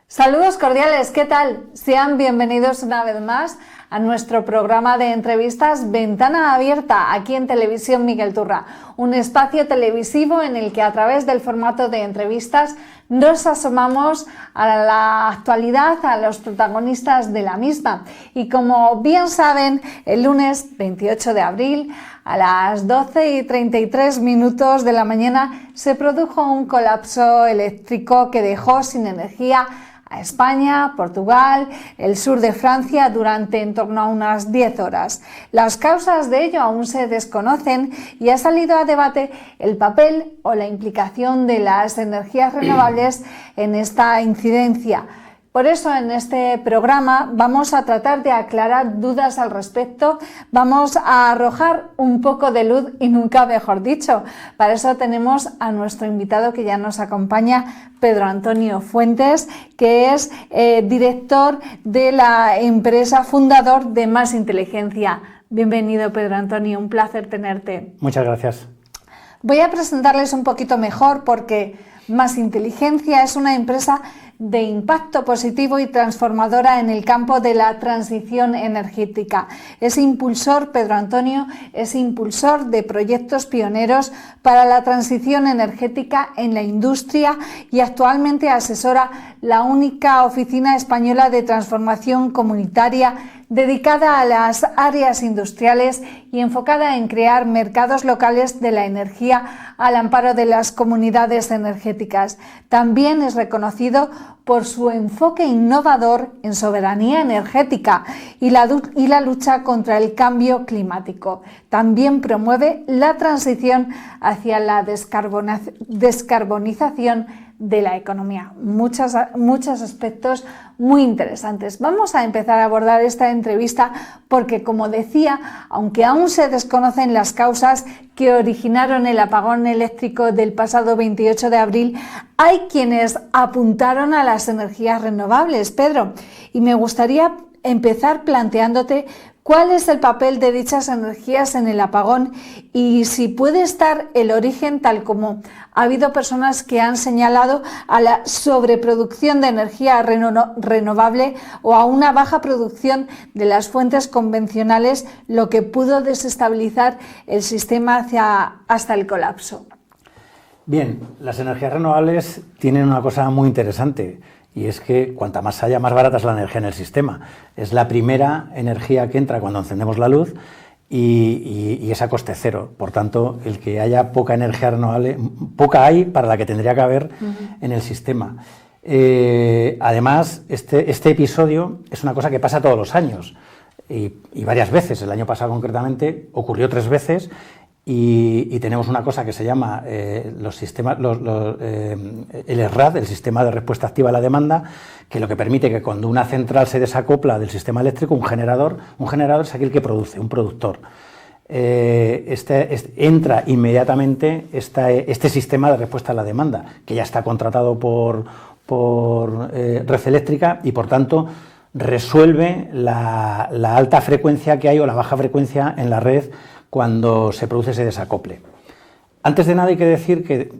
Saludos cordiales, ¿qué tal? Sean bienvenidos una vez más a nuestro programa de entrevistas Ventana Abierta, aquí en Televisión Miguel Turra, un espacio televisivo en el que a través del formato de entrevistas nos asomamos a la actualidad, a los protagonistas de la misma. Y como bien saben, el lunes 28 de abril a las 12:33 de la mañana se produjo un colapso eléctrico que dejó sin energía a España, Portugal, el sur de Francia durante en torno a unas 10 horas. Las causas de ello aún se desconocen y ha salido a debate el papel o la implicación de las energías renovables en esta incidencia. Por eso en este programa vamos a tratar de aclarar dudas al respecto, vamos a arrojar un poco de luz y nunca mejor dicho. Para eso tenemos a nuestro invitado que ya nos acompaña, Pedro Antonio Fuentes, que es director de la empresa fundador de Más Inteligencia. Bienvenido, Pedro Antonio, un placer tenerte. Muchas gracias. Voy a presentarles un poquito mejor porque Más Inteligencia es una empresa de impacto positivo y transformadora en el campo de la transición energética. Es impulsor, Pedro Antonio, es impulsor de proyectos pioneros para la transición energética en la industria y actualmente asesora la única oficina española de transformación comunitaria dedicada a las áreas industriales y enfocada en crear mercados locales de la energía al amparo de las comunidades energéticas. También es reconocido por su enfoque innovador en soberanía energética y la lucha contra el cambio climático. También promueve la transición hacia la descarbonización de la economía. Muchos aspectos muy interesantes. Vamos a empezar a abordar esta entrevista porque, como decía, aunque aún se desconocen las causas que originaron el apagón eléctrico del pasado 28 de abril, hay quienes apuntaron a las energías renovables, Pedro, y me gustaría empezar planteándote ¿cuál es el papel de dichas energías en el apagón y si puede estar el origen, tal como ha habido personas que han señalado, a la sobreproducción de energía renovable o a una baja producción de las fuentes convencionales, lo que pudo desestabilizar el sistema hasta el colapso? Bien, las energías renovables tienen una cosa muy interesante. Y es que cuanta más haya, más barata es la energía en el sistema. Es la primera energía que entra cuando encendemos la luz y es a coste cero. Por tanto, el que haya poca energía renovable, poca hay para la que tendría que haber en el sistema. Además, este episodio es una cosa que pasa todos los años y varias veces. El año pasado concretamente ocurrió 3 veces. Y tenemos una cosa que se llama el SRAD, el Sistema de Respuesta Activa a la Demanda, que lo que permite que cuando una central se desacopla del sistema eléctrico, un generador es aquel que produce, un productor. Entra inmediatamente este sistema de respuesta a la demanda, que ya está contratado por Red Eléctrica y, por tanto, resuelve la alta frecuencia que hay o la baja frecuencia en la red cuando se produce ese desacople. Antes de nada hay que decir que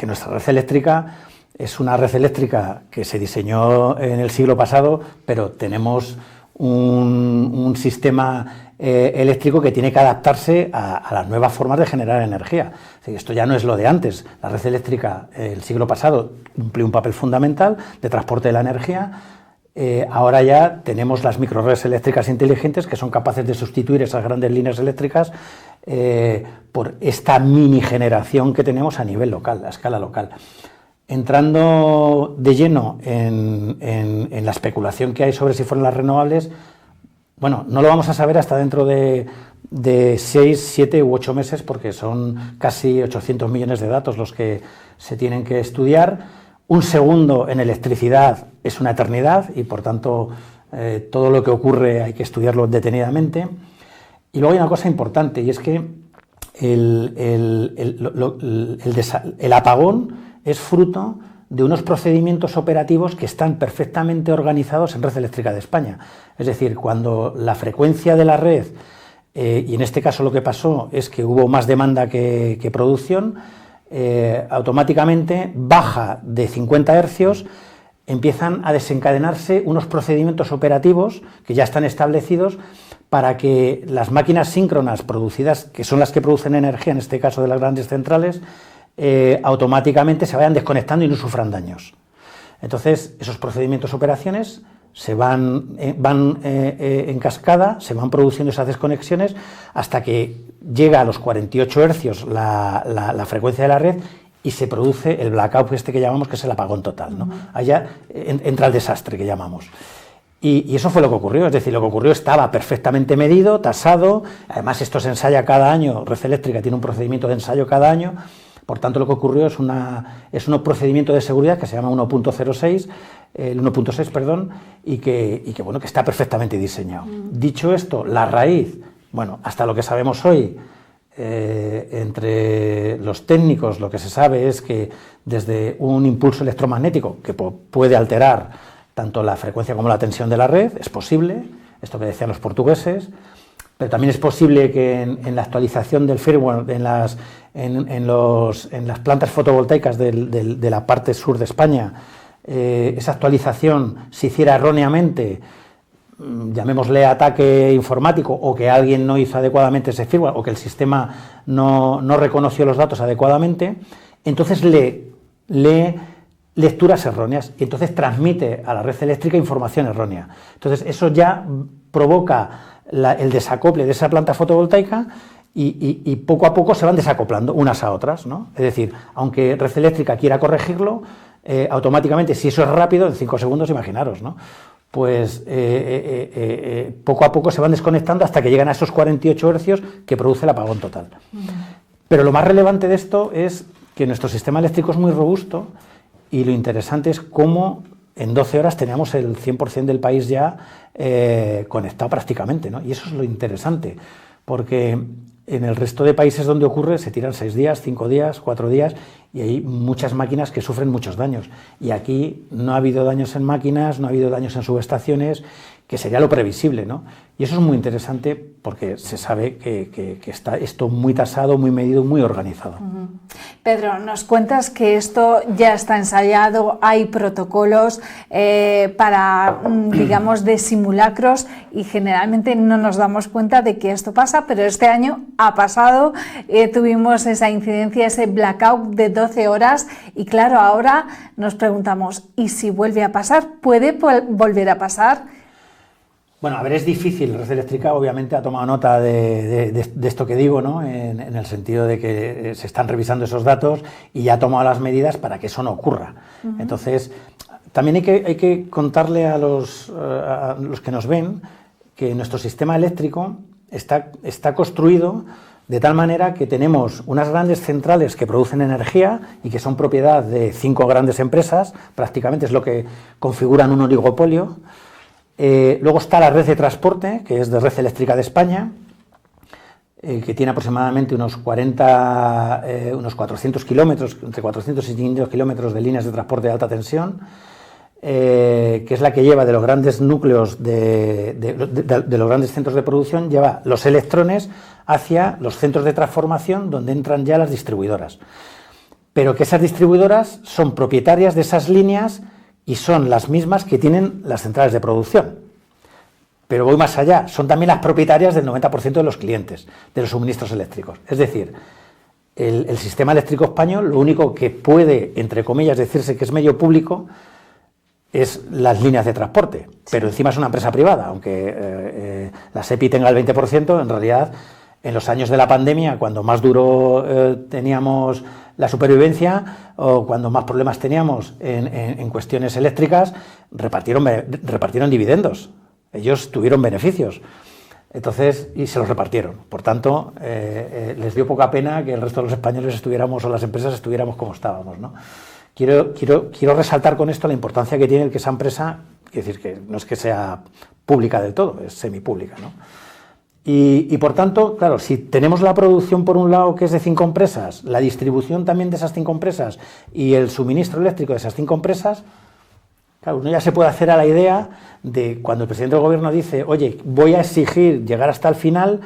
nuestra red eléctrica es una red eléctrica que se diseñó en el siglo pasado, pero tenemos un sistema eléctrico que tiene que adaptarse a las nuevas formas de generar energía. Esto ya no es lo de antes. La red eléctrica el siglo pasado cumplió un papel fundamental de transporte de la energía. Ahora ya tenemos las microredes eléctricas inteligentes que son capaces de sustituir esas grandes líneas eléctricas por esta mini generación que tenemos a nivel local, a escala local. Entrando de lleno en la especulación que hay sobre si fueron las renovables, bueno, no lo vamos a saber hasta dentro de 6, 7 u 8 meses porque son casi 800 millones de datos los que se tienen que estudiar. Un segundo en electricidad es una eternidad y, por tanto, todo lo que ocurre hay que estudiarlo detenidamente. Y luego hay una cosa importante y es que el apagón es fruto de unos procedimientos operativos que están perfectamente organizados en Red Eléctrica de España. Es decir, cuando la frecuencia de la red, y en este caso lo que pasó es que hubo más demanda que producción, automáticamente baja de 50 hercios empiezan a desencadenarse unos procedimientos operativos que ya están establecidos para que las máquinas síncronas producidas, que son las que producen energía, en este caso de las grandes centrales, automáticamente se vayan desconectando y no sufran daños. Entonces, esos procedimientos, operaciones, se van en cascada, se van produciendo esas desconexiones hasta que llega a los 48 hercios la frecuencia de la red y se produce el blackout que llamamos, que es el apagón total, ¿no? Allá entra el desastre que llamamos. Y eso fue lo que ocurrió, es decir, lo que ocurrió estaba perfectamente medido, tasado, además esto se ensaya cada año, Red Eléctrica tiene un procedimiento de ensayo cada año, por tanto lo que ocurrió es un procedimiento de seguridad que se llama 1.06, el 1.6, perdón, y que está perfectamente diseñado. Dicho esto, la raíz, bueno, hasta lo que sabemos hoy, entre los técnicos lo que se sabe es que desde un impulso electromagnético que puede alterar tanto la frecuencia como la tensión de la red, es posible, esto que decían los portugueses, pero también es posible que en la actualización del firmware, en las plantas fotovoltaicas de la parte sur de España, esa actualización se hiciera erróneamente, llamémosle ataque informático, o que alguien no hizo adecuadamente ese firmware, o que el sistema no reconoció los datos adecuadamente, entonces lee lecturas erróneas y entonces transmite a la red eléctrica información errónea. Entonces eso ya provoca el desacople de esa planta fotovoltaica y poco a poco se van desacoplando unas a otras, ¿no? Es decir, aunque Red Eléctrica quiera corregirlo, automáticamente, si eso es rápido, en 5 segundos, imaginaros, ¿no? Pues poco a poco se van desconectando hasta que llegan a esos 48 hercios que produce el apagón total. Pero lo más relevante de esto es que nuestro sistema eléctrico es muy robusto y lo interesante es cómo en 12 horas teníamos el 100% del país ya conectado prácticamente, ¿no? Y eso es lo interesante, porque en el resto de países donde ocurre se tiran 6 días, 5 días, 4 días y hay muchas máquinas que sufren muchos daños. Y aquí no ha habido daños en máquinas, no ha habido daños en subestaciones, que sería lo previsible, ¿no? Y eso es muy interesante porque se sabe que está esto muy tasado, muy medido, muy organizado. Pedro, nos cuentas que esto ya está ensayado, hay protocolos para, digamos, de simulacros y generalmente no nos damos cuenta de que esto pasa, pero este año ha pasado, tuvimos esa incidencia, ese blackout de 12 horas y claro, ahora nos preguntamos, ¿y si vuelve a pasar? ¿Puede volver a pasar? Bueno, a ver, es difícil. Red Eléctrica obviamente ha tomado nota de esto que digo, ¿no? En el sentido de que se están revisando esos datos y ya ha tomado las medidas para que eso no ocurra. Entonces, también hay que contarle a los que nos ven que nuestro sistema eléctrico está construido de tal manera que tenemos unas grandes centrales que producen energía y que son propiedad de 5 grandes empresas, prácticamente es lo que configuran un oligopolio. Luego está la red de transporte, que es de Red Eléctrica de España, que tiene aproximadamente unos 400 kilómetros, entre 400 y 500 kilómetros de líneas de transporte de alta tensión, que es la que lleva de los grandes núcleos, de los grandes centros de producción, lleva los electrones hacia los centros de transformación donde entran ya las distribuidoras. Pero que esas distribuidoras son propietarias de esas líneas y son las mismas que tienen las centrales de producción. Pero voy más allá, son también las propietarias del 90% de los clientes, de los suministros eléctricos. Es decir, el sistema eléctrico español, lo único que puede, entre comillas, decirse que es medio público, es las líneas de transporte, pero encima es una empresa privada, aunque la SEPI tenga el 20%, en realidad, en los años de la pandemia, cuando más duro teníamos la supervivencia o cuando más problemas teníamos en cuestiones eléctricas, repartieron dividendos. Ellos tuvieron beneficios. Entonces, y se los repartieron. Por tanto, les dio poca pena que el resto de los españoles estuviéramos, o las empresas estuviéramos como estábamos, ¿no? Quiero resaltar con esto la importancia que tiene el que esa empresa, es decir, que no es que sea pública del todo, es semipública, ¿no? Y por tanto, claro, si tenemos la producción por un lado que es de 5 empresas, la distribución también de esas 5 empresas y el suministro eléctrico de esas 5 empresas, claro, uno ya se puede hacer a la idea de cuando el presidente del gobierno dice, oye, voy a exigir llegar hasta el final,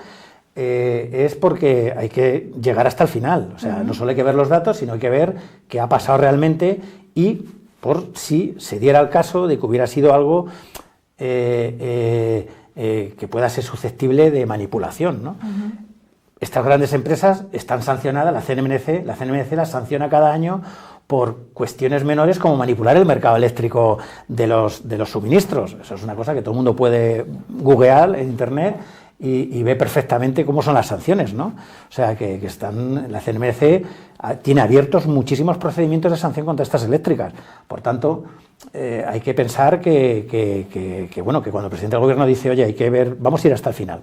es porque hay que llegar hasta el final. O sea, no solo hay que ver los datos, sino hay que ver qué ha pasado realmente y por si se diera el caso de que hubiera sido algo que pueda ser susceptible de manipulación, ¿no? Estas grandes empresas están sancionadas, la CNMC las sanciona cada año por cuestiones menores como manipular el mercado eléctrico de los suministros. Eso es una cosa que todo el mundo puede googlear en internet y ve perfectamente cómo son las sanciones, ¿no? O sea, que la CNMC tiene abiertos muchísimos procedimientos de sanción contra estas eléctricas. Por tanto, hay que pensar que cuando el presidente del gobierno dice, oye, hay que ver, vamos a ir hasta el final.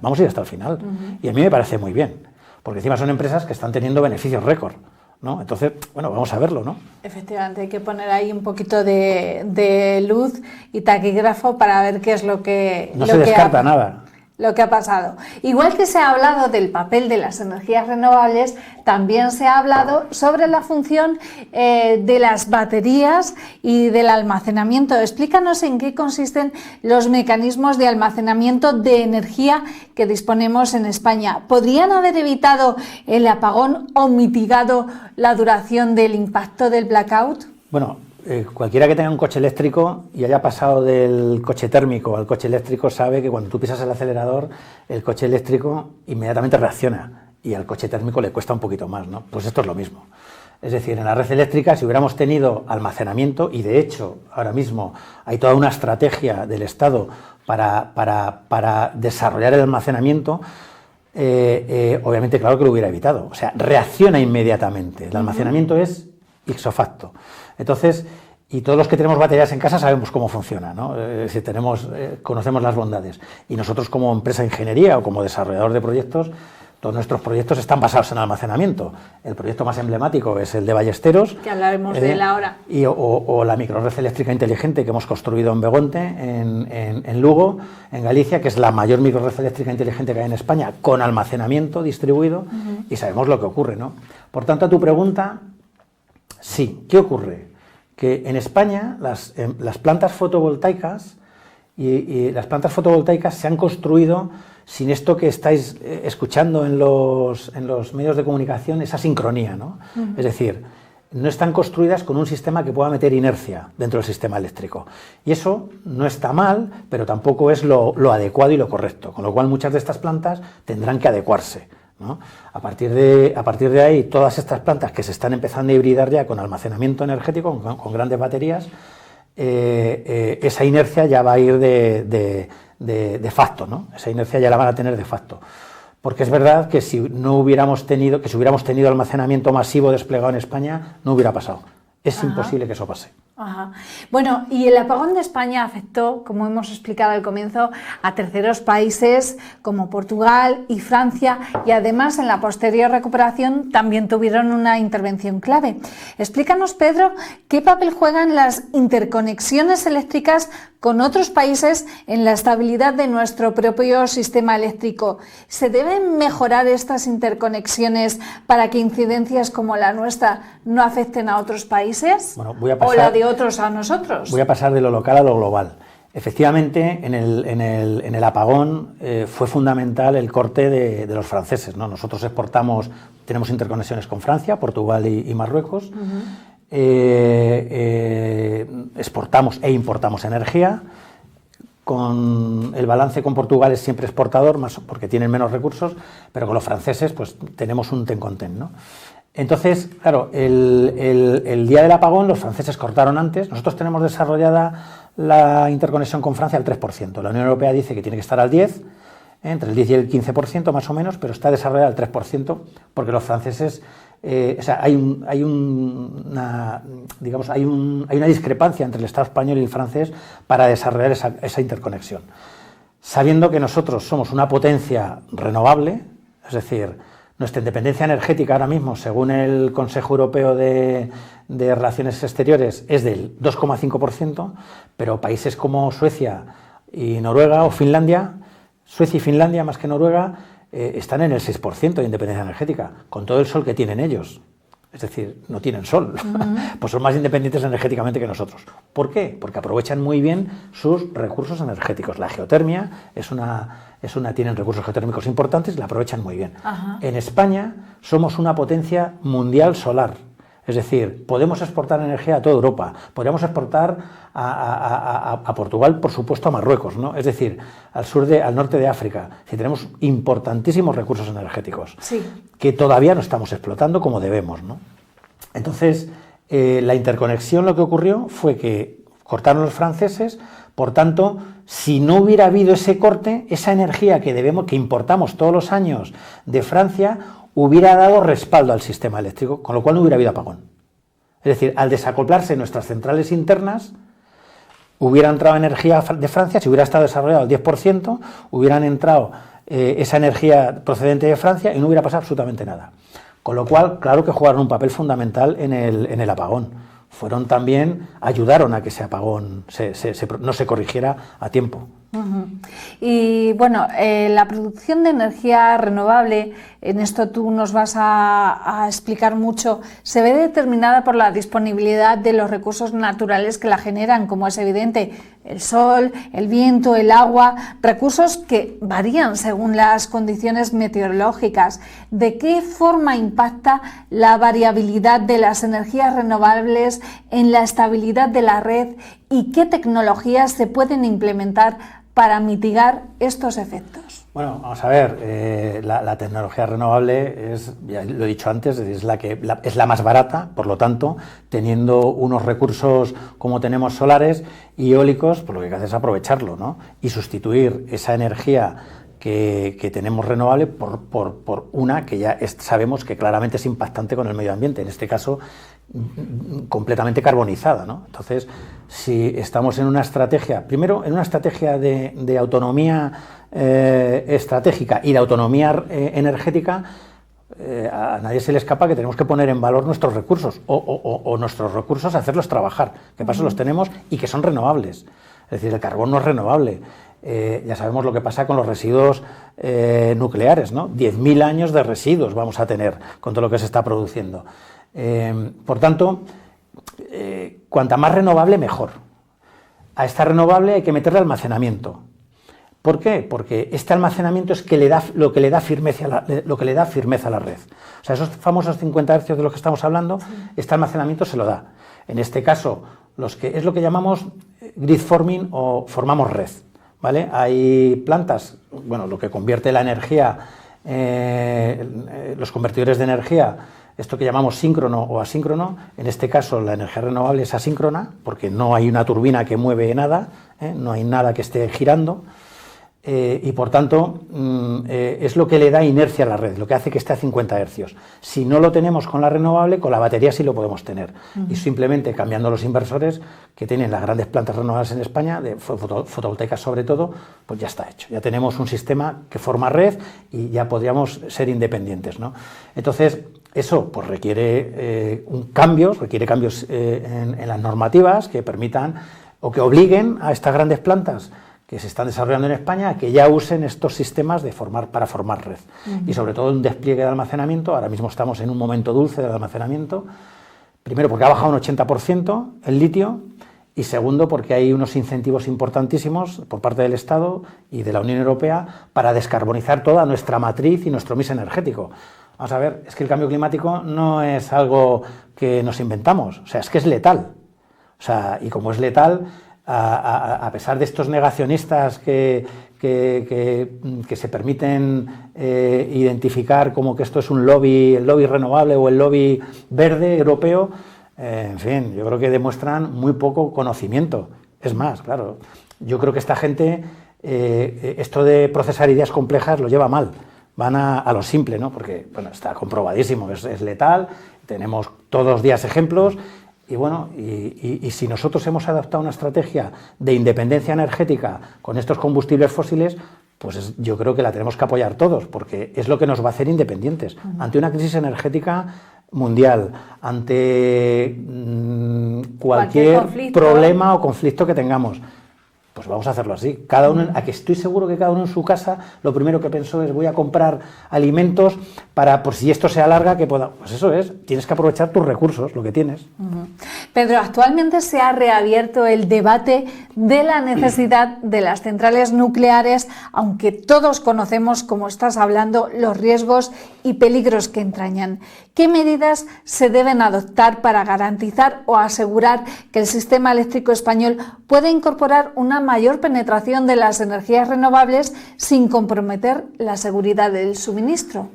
Y a mí me parece muy bien, porque encima son empresas que están teniendo beneficios récord, ¿no? Entonces, bueno, vamos a verlo, ¿no? Efectivamente, hay que poner ahí un poquito de luz y taquígrafo para ver qué es lo que... No se descarta nada. Lo que ha pasado. Igual que se ha hablado del papel de las energías renovables, también se ha hablado sobre la función de las baterías y del almacenamiento. Explícanos en qué consisten los mecanismos de almacenamiento de energía que disponemos en España. ¿Podrían haber evitado el apagón o mitigado la duración del impacto del blackout? Bueno, cualquiera que tenga un coche eléctrico y haya pasado del coche térmico al coche eléctrico sabe que cuando tú pisas el acelerador, el coche eléctrico inmediatamente reacciona y al coche térmico le cuesta un poquito más, ¿no? Pues esto es lo mismo. Es decir, en la red eléctrica, si hubiéramos tenido almacenamiento, y de hecho ahora mismo hay toda una estrategia del Estado para desarrollar el almacenamiento, obviamente claro que lo hubiera evitado. O sea, reacciona inmediatamente. El almacenamiento es ipso facto. Entonces, y todos los que tenemos baterías en casa sabemos cómo funciona, ¿no? Si conocemos las bondades. Y nosotros como empresa de ingeniería o como desarrollador de proyectos, todos nuestros proyectos están basados en almacenamiento. El proyecto más emblemático es el de Ballesteros. Que hablaremos de él ahora. O la microred eléctrica inteligente que hemos construido en Begonte, en Lugo, en Galicia, que es la mayor microred eléctrica inteligente que hay en España, con almacenamiento distribuido, y sabemos lo que ocurre, ¿no? Por tanto, a tu pregunta, sí. ¿Qué ocurre? Que en España las plantas fotovoltaicas y las plantas fotovoltaicas se han construido sin esto que estáis escuchando en los medios de comunicación, esa sincronía, ¿no? Es decir, no están construidas con un sistema que pueda meter inercia dentro del sistema eléctrico. Y eso no está mal, pero tampoco es lo adecuado y lo correcto, con lo cual muchas de estas plantas tendrán que adecuarse, ¿no? A partir de ahí, todas estas plantas que se están empezando a hibridar ya con almacenamiento energético, con grandes baterías, esa inercia ya va a ir de facto, ¿no? Esa inercia ya la van a tener de facto. Porque es verdad que si hubiéramos tenido almacenamiento masivo desplegado en España, no hubiera pasado. Es imposible que eso pase. Ajá. Bueno, y el apagón de España afectó, como hemos explicado al comienzo, a terceros países como Portugal y Francia, y además en la posterior recuperación también tuvieron una intervención clave. Explícanos, Pedro, qué papel juegan las interconexiones eléctricas con otros países en la estabilidad de nuestro propio sistema eléctrico. ¿Se deben mejorar estas interconexiones para que incidencias como la nuestra no afecten a otros países? Bueno, voy a pasar, ¿o la de otros a nosotros? Voy a pasar de lo local a lo global. Efectivamente, en el apagón fue fundamental el corte de los franceses, ¿no? Nosotros tenemos interconexiones con Francia, Portugal y Marruecos. Exportamos e importamos energía. Con el balance con Portugal es siempre exportador, más porque tienen menos recursos, pero con los franceses pues tenemos un ten con ten, ¿no? Entonces, claro, el día del apagón los franceses cortaron antes. Nosotros tenemos desarrollada la interconexión con Francia al 3%. La Unión Europea dice que tiene que estar al 10%, entre el 10 y el 15% más o menos, pero está desarrollada al 3% porque los franceses... hay una discrepancia entre el Estado español y el francés para desarrollar esa interconexión. Sabiendo que nosotros somos una potencia renovable, es decir, nuestra independencia energética ahora mismo, según el Consejo Europeo de Relaciones Exteriores, es del 2,5%, pero países como Suecia y Noruega o Finlandia, Suecia y Finlandia más que Noruega, están en el 6% de independencia energética, con todo el sol que tienen ellos. Es decir, no tienen sol, pues son más independientes energéticamente que nosotros. ¿Por qué? Porque aprovechan muy bien sus recursos energéticos. La geotermia tienen recursos geotérmicos importantes y la aprovechan muy bien. En España somos una potencia mundial solar. Es Es decir, podemos exportar energía a toda Europa, podríamos exportar a Portugal, por supuesto, a Marruecos, ¿no? Es decir, al norte de África. Si tenemos importantísimos recursos energéticos que todavía no estamos explotando como debemos, ¿no? Entonces, la interconexión, lo que ocurrió fue que cortaron los franceses. Por tanto, si no hubiera habido ese corte, esa energía que importamos todos los años de Francia hubiera dado respaldo al sistema eléctrico, con lo cual no hubiera habido apagón. Es decir, al desacoplarse nuestras centrales internas, hubiera entrado energía de Francia, si hubiera estado desarrollado al 10%, hubieran entrado esa energía procedente de Francia y no hubiera pasado absolutamente nada. Con lo cual, claro que jugaron un papel fundamental en el apagón. Ayudaron a que ese apagón no se corrigiera a tiempo. Y bueno, la producción de energía renovable, en esto tú nos vas a explicar mucho, se ve determinada por la disponibilidad de los recursos naturales que la generan, como es evidente, el sol, el viento, el agua, recursos que varían según las condiciones meteorológicas. ¿De qué forma impacta la variabilidad de las energías renovables en la estabilidad de la red y qué tecnologías se pueden implementar para mitigar estos efectos? Bueno, vamos a ver, la tecnología renovable es, ya lo he dicho antes, es la más barata, por lo tanto, teniendo unos recursos como tenemos solares y eólicos, pues lo que hay que hacer es aprovecharlo, ¿no? Y sustituir esa energía que tenemos renovable por una que ya sabemos que claramente es impactante con el medio ambiente, en este caso completamente carbonizada, ¿no? Entonces, si estamos en una estrategia, primero en una estrategia de autonomía estratégica y de autonomía energética, a nadie se le escapa que tenemos que poner en valor nuestros recursos o nuestros recursos, hacerlos trabajar, que para eso los tenemos y que son renovables. Es decir, el carbón no es renovable. Ya sabemos lo que pasa con los residuos nucleares, ¿no? 10.000 años de residuos vamos a tener con todo lo que se está produciendo. Por tanto, cuanta más renovable, mejor. A esta renovable hay que meterle almacenamiento. ¿Por qué? Porque este almacenamiento es lo que le da firmeza a la red. O sea, esos famosos 50 Hz de los que estamos hablando, este almacenamiento se lo da. En este caso, es lo que llamamos grid forming o formamos red, ¿vale? Hay plantas, bueno, lo que convierte la energía, los convertidores de energía, esto que llamamos síncrono o asíncrono. En este caso la energía renovable es asíncrona porque no hay una turbina que mueve nada, no hay nada que esté girando, y por tanto es lo que le da inercia a la red, lo que hace que esté a 50 Hz. Si no lo tenemos con la renovable, con la batería sí lo podemos tener. Y simplemente cambiando los inversores que tienen las grandes plantas renovables en España, de fotovoltaicas sobre todo, pues ya está hecho. Ya tenemos un sistema que forma red y ya podríamos ser independientes, ¿no? Entonces, eso pues requiere cambios en las normativas que permitan o que obliguen a estas grandes plantas que se están desarrollando en España a que ya usen estos sistemas para formar red. Y sobre todo un despliegue de almacenamiento. Ahora mismo estamos en un momento dulce del almacenamiento. Primero porque ha bajado un 80% el litio y segundo porque hay unos incentivos importantísimos por parte del Estado y de la Unión Europea para descarbonizar toda nuestra matriz y nuestro mix energético. Vamos a ver, es que el cambio climático no es algo que nos inventamos, o sea, es que es letal. O sea, y como es letal, a pesar de estos negacionistas que se permiten identificar como que esto es un lobby, el lobby renovable o el lobby verde europeo, en fin, yo creo que demuestran muy poco conocimiento. Es más, claro, yo creo que esta gente, esto de procesar ideas complejas lo lleva mal. Van a lo simple, ¿no? Porque bueno, está comprobadísimo, es letal, tenemos todos los días ejemplos y bueno, y si nosotros hemos adaptado una estrategia de independencia energética con estos combustibles fósiles, pues yo creo que la tenemos que apoyar todos, porque es lo que nos va a hacer independientes. Ante una crisis energética mundial, ante cualquier problema o conflicto que tengamos, pues vamos a hacerlo así. Cada uno, a que estoy seguro que cada uno en su casa lo primero que pensó es voy a comprar alimentos para, por si esto se alarga, que pueda. Pues eso es, tienes que aprovechar tus recursos, lo que tienes. Pedro, actualmente se ha reabierto el debate de la necesidad de las centrales nucleares, aunque todos conocemos, como estás hablando, los riesgos y peligros que entrañan. ¿Qué medidas se deben adoptar para garantizar o asegurar que el sistema eléctrico español pueda incorporar una mayor penetración de las energías renovables sin comprometer la seguridad del suministro?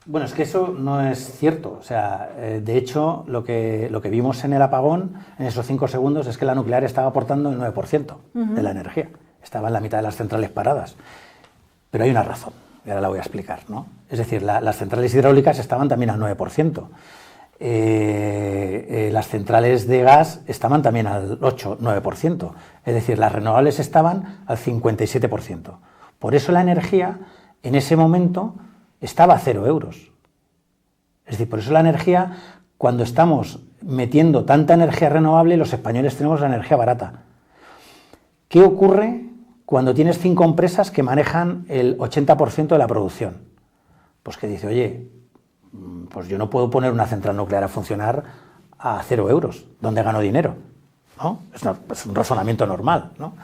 Bueno, es que eso no es cierto. O sea, de hecho, lo que vimos en el apagón, en esos 5 segundos, es que la nuclear estaba aportando el 9% de la energía. Estaba en la mitad de las centrales paradas. Pero hay una razón, y ahora la voy a explicar, ¿no? Es decir, las centrales hidráulicas estaban también al 9%. Las centrales de gas estaban también al 8-9%. Es decir, las renovables estaban al 57%. Por eso la energía, en ese momento, estaba a 0 euros. Es decir, por eso la energía, cuando estamos metiendo tanta energía renovable, los españoles tenemos la energía barata. ¿Qué ocurre cuando tienes 5 empresas que manejan el 80% de la producción? Pues que dice, oye, pues yo no puedo poner una central nuclear a funcionar a 0 euros, ¿dónde gano dinero? ¿No? Es un razonamiento normal, ¿no?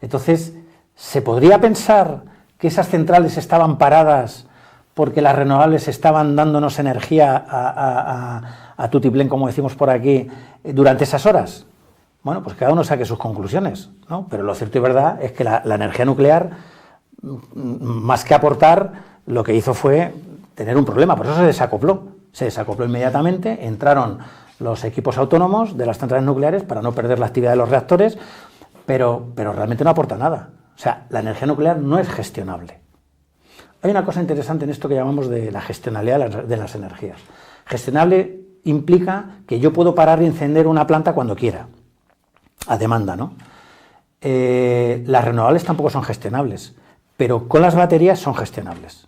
Entonces, ¿se podría pensar que esas centrales estaban paradas porque las renovables estaban dándonos energía a tutiplén, como decimos por aquí, durante esas horas? Bueno, pues cada uno saque sus conclusiones, ¿no? Pero lo cierto y verdad es que la energía nuclear, más que aportar, lo que hizo fue tener un problema. Por eso se desacopló inmediatamente, entraron los equipos autónomos de las centrales nucleares para no perder la actividad de los reactores, pero realmente no aporta nada. O sea, la energía nuclear no es gestionable. Hay una cosa interesante en esto que llamamos de la gestionalidad de las energías. Gestionable implica que yo puedo parar y encender una planta cuando quiera, a demanda, ¿no? Las renovables tampoco son gestionables, pero con las baterías son gestionables.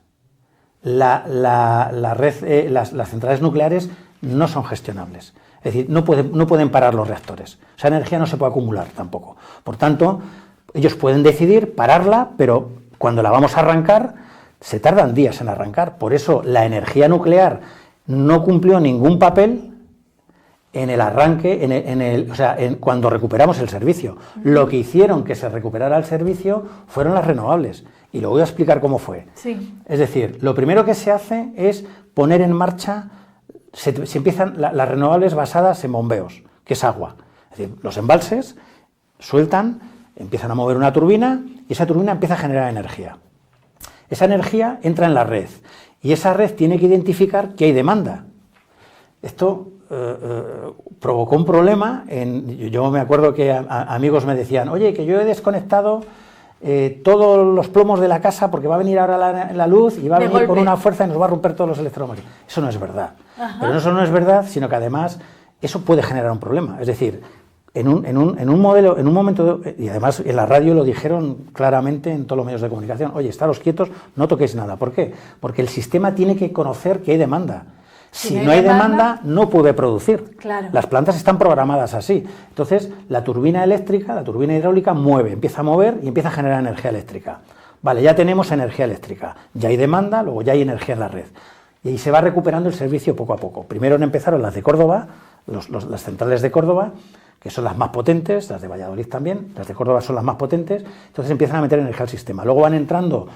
La red, las centrales nucleares no son gestionables. Es decir, no pueden parar los reactores. Esa energía no se puede acumular tampoco. Por tanto, ellos pueden decidir pararla, pero cuando la vamos a arrancar, se tardan días en arrancar. Por eso la energía nuclear no cumplió ningún papel en el arranque, cuando recuperamos el servicio. Lo que hicieron que se recuperara el servicio fueron las renovables. Y lo voy a explicar cómo fue. Sí. Es decir, lo primero que se hace es poner en marcha, se empiezan las renovables basadas en bombeos, que es agua. Es decir, los embalses sueltan, empiezan a mover una turbina y esa turbina empieza a generar energía. Esa energía entra en la red y esa red tiene que identificar que hay demanda. Esto provocó un problema. Yo me acuerdo que amigos me decían, oye, que yo he desconectado todos los plomos de la casa porque va a venir ahora la luz y va a venir con una fuerza y nos va a romper todos los electrodomésticos. Eso no es verdad. Ajá. Pero no solo no es verdad, sino que además eso puede generar un problema. Es decir, en un momento, y además en la radio lo dijeron claramente en todos los medios de comunicación, oye, estaros quietos, no toquéis nada. ¿Por qué? Porque el sistema tiene que conocer que hay demanda. Si no hay demanda, no puede producir. Claro. Las plantas están programadas así. Entonces, la turbina eléctrica, la turbina hidráulica empieza a mover y empieza a generar energía eléctrica. Vale, ya tenemos energía eléctrica, ya hay demanda, luego ya hay energía en la red. Y ahí se va recuperando el servicio poco a poco. Primero empezaron las de Córdoba, las centrales de Córdoba, que son las más potentes, las de Valladolid también, las de Córdoba son las más potentes, entonces empiezan a meter energía al sistema. Luego van entrando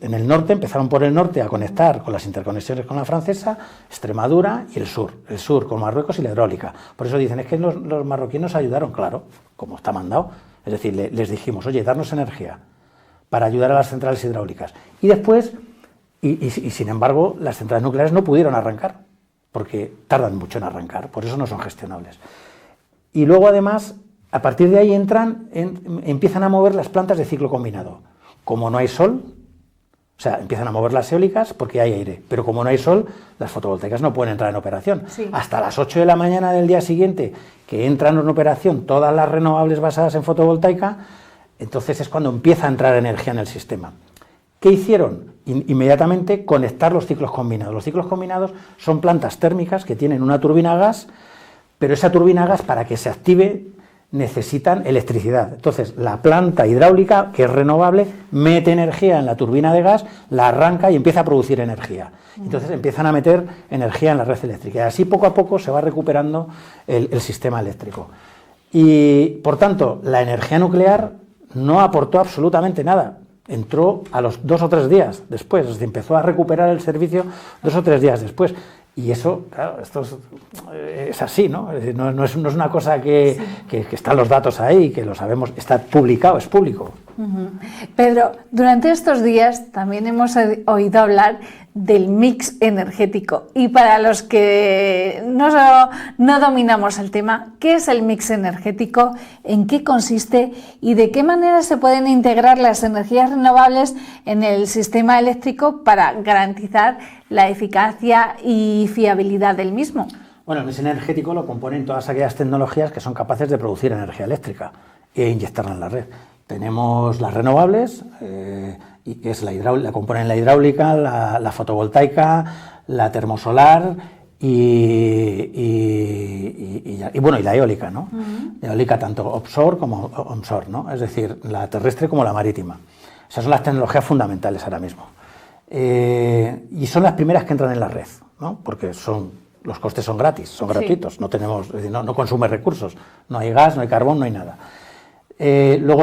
en el norte, empezaron por el norte a conectar con las interconexiones con la francesa, Extremadura y el sur con Marruecos y la hidráulica. Por eso dicen, es que los marroquíes nos ayudaron, claro, como está mandado. Es decir, les dijimos, oye, darnos energía para ayudar a las centrales hidráulicas. Y después, y sin embargo, las centrales nucleares no pudieron arrancar, porque tardan mucho en arrancar, por eso no son gestionables. Y luego, además, a partir de ahí empiezan a mover las plantas de ciclo combinado. Como no hay sol, o sea, empiezan a mover las eólicas porque hay aire, pero como no hay sol, las fotovoltaicas no pueden entrar en operación. Sí. Hasta las 8 de la mañana del día siguiente, que entran en operación todas las renovables basadas en fotovoltaica, entonces es cuando empieza a entrar energía en el sistema. ¿Qué hicieron? Inmediatamente conectar los ciclos combinados. Los ciclos combinados son plantas térmicas que tienen una turbina a gas, pero esa turbina a gas, para que se active, necesitan electricidad. Entonces, la planta hidráulica, que es renovable, mete energía en la turbina de gas, la arranca y empieza a producir energía. Entonces, empiezan a meter energía en la red eléctrica. Y así, poco a poco, se va recuperando el sistema eléctrico. Y, por tanto, la energía nuclear no aportó absolutamente nada. Entró a los 2 o 3 días después, es decir, empezó a recuperar el servicio 2 o 3 días después. Y eso, claro, esto es así, ¿no? Es decir, no es una cosa que están los datos ahí, que lo sabemos, está publicado, es público. Pedro, durante estos días también hemos oído hablar del mix energético. Y para los que no dominamos el tema, ¿qué es el mix energético? ¿En qué consiste? ¿Y de qué manera se pueden integrar las energías renovables en el sistema eléctrico para garantizar la eficacia y fiabilidad del mismo? Bueno, el mix energético lo componen todas aquellas tecnologías que son capaces de producir energía eléctrica e inyectarla en la red. Tenemos las renovables, y que es la componen la hidráulica, la fotovoltaica, la termosolar y la eólica, ¿no? La eólica tanto offshore como onshore, ¿no? Es decir, la terrestre como la marítima. Esas son las tecnologías fundamentales ahora mismo. Y son las primeras que entran en la red, ¿no? Porque los costes son gratis, son gratuitos, sí. No consume recursos, no hay gas, no hay carbón, no hay nada. Luego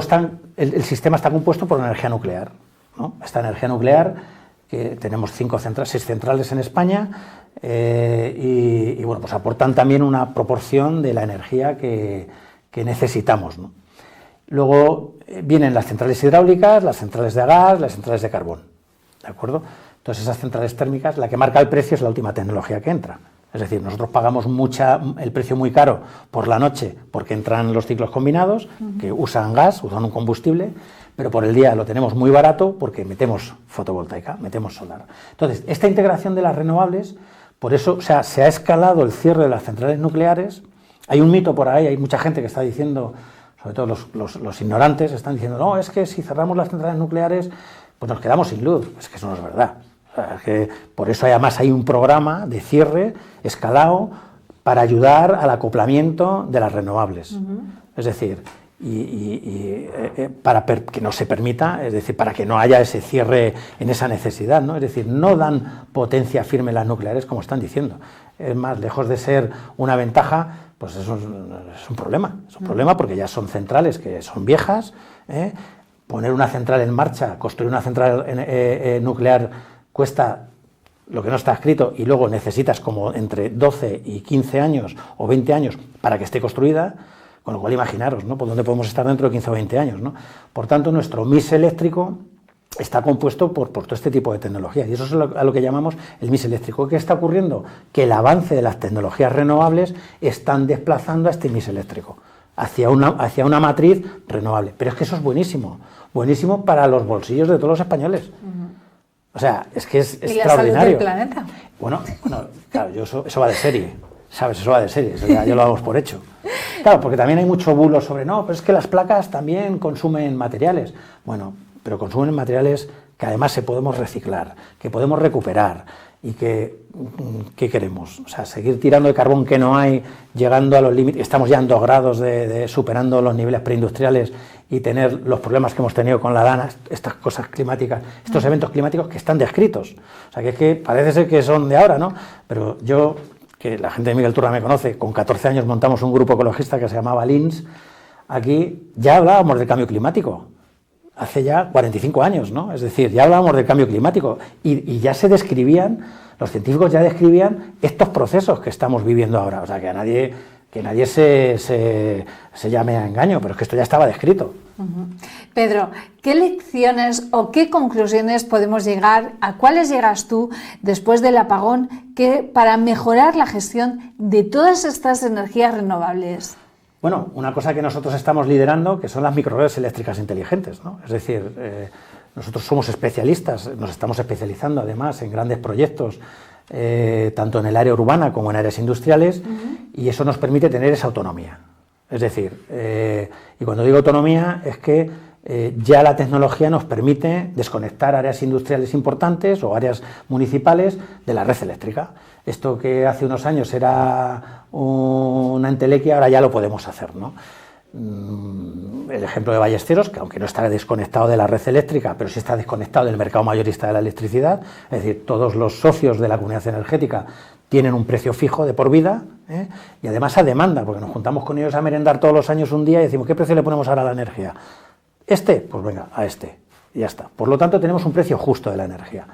el sistema está compuesto por energía nuclear, ¿no? Esta energía nuclear, que tenemos 6 centrales en España, y bueno, pues aportan también una proporción de la energía que necesitamos, ¿no? Luego vienen las centrales hidráulicas, las centrales de gas, las centrales de carbón, ¿de acuerdo? Entonces esas centrales térmicas, la que marca el precio es la última tecnología que entra. Es decir, nosotros pagamos el precio muy caro por la noche porque entran los ciclos combinados, que usan gas, usan un combustible, pero por el día lo tenemos muy barato porque metemos fotovoltaica, metemos solar. Entonces, esta integración de las renovables, por eso se ha escalado el cierre de las centrales nucleares. Hay un mito por ahí, hay mucha gente que está diciendo, sobre todo los ignorantes, están diciendo, no, es que si cerramos las centrales nucleares, pues nos quedamos sin luz. Es que eso no es verdad. Que por eso además hay un programa de cierre escalado para ayudar al acoplamiento de las renovables. Es decir, para que no se permita, es decir, para que no haya ese cierre en esa necesidad, ¿no? Es decir, no dan potencia firme las nucleares como están diciendo. Es más, lejos de ser una ventaja, pues eso es un problema. Es un problema porque ya son centrales que son viejas. Poner una central en marcha, construir una central nuclear cuesta lo que no está escrito y luego necesitas como entre 12 y 15 años o 20 años para que esté construida, con lo cual imaginaros, ¿no? Por dónde podemos estar dentro de 15 o 20 años, ¿no? Por tanto, nuestro mix eléctrico está compuesto por todo este tipo de tecnologías y eso es a lo que llamamos el mix eléctrico. ¿Qué está ocurriendo? Que el avance de las tecnologías renovables están desplazando a este mix eléctrico hacia una matriz renovable. Pero es que eso es buenísimo para los bolsillos de todos los españoles. O sea, es que es extraordinario. ¿Y la salud del planeta? Bueno, claro, eso va de serie, ¿sabes? Eso va de serie, eso ya lo damos por hecho. Claro, porque también hay mucho bulo sobre, no, pero es que las placas también consumen materiales. Bueno, pero consumen materiales que además podemos reciclar, que podemos recuperar y ¿qué queremos? O sea, seguir tirando de carbón que no hay, llegando a los límites, estamos ya en 2 grados superando los niveles preindustriales y tener los problemas que hemos tenido con la dana, estas cosas climáticas, estos eventos climáticos que están descritos. O sea, que es que parece ser que son de ahora, ¿no? Pero yo, que la gente de Miguel Turra me conoce, con 14 años montamos un grupo ecologista que se llamaba LINS, aquí ya hablábamos del cambio climático. Hace ya 45 años, ¿no? Es decir, ya hablábamos del cambio climático y ya se describían, los científicos ya describían estos procesos que estamos viviendo ahora. O sea, que nadie se llame a engaño, pero es que esto ya estaba descrito. Pedro, ¿qué lecciones o qué conclusiones podemos llegar, a cuáles llegas tú después del apagón para mejorar la gestión de todas estas energías renovables? Bueno, una cosa que nosotros estamos liderando, que son las microredes eléctricas inteligentes, ¿no? Es decir, nosotros somos especialistas, nos estamos especializando además en grandes proyectos, tanto en el área urbana como en áreas industriales, y eso nos permite tener esa autonomía. Es decir, y cuando digo autonomía es que ya la tecnología nos permite desconectar áreas industriales importantes o áreas municipales de la red eléctrica. Esto que hace unos años era una entelequia, ahora ya lo podemos hacer, ¿no? El ejemplo de Ballesteros, que aunque no está desconectado de la red eléctrica, pero sí está desconectado del mercado mayorista de la electricidad, es decir, todos los socios de la comunidad energética tienen un precio fijo de por vida, y además a demanda, porque nos juntamos con ellos a merendar todos los años un día y decimos, ¿qué precio le ponemos ahora a la energía? Pues venga, a este, y ya está. Por lo tanto, tenemos un precio justo de la energía.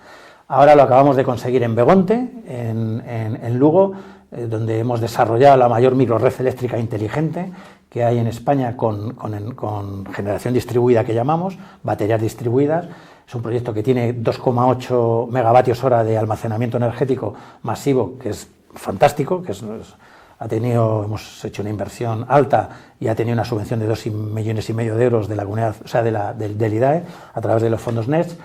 Ahora lo acabamos de conseguir en Begonte, en Lugo, donde hemos desarrollado la mayor microred eléctrica inteligente que hay en España con generación distribuida, que llamamos, baterías distribuidas. Es un proyecto que tiene 2,8 megavatios hora de almacenamiento energético masivo, que es fantástico, hemos hecho una inversión alta y ha tenido una subvención de 2,5 millones de euros de la comunidad, o sea, del IDAE, a través de los fondos NEST.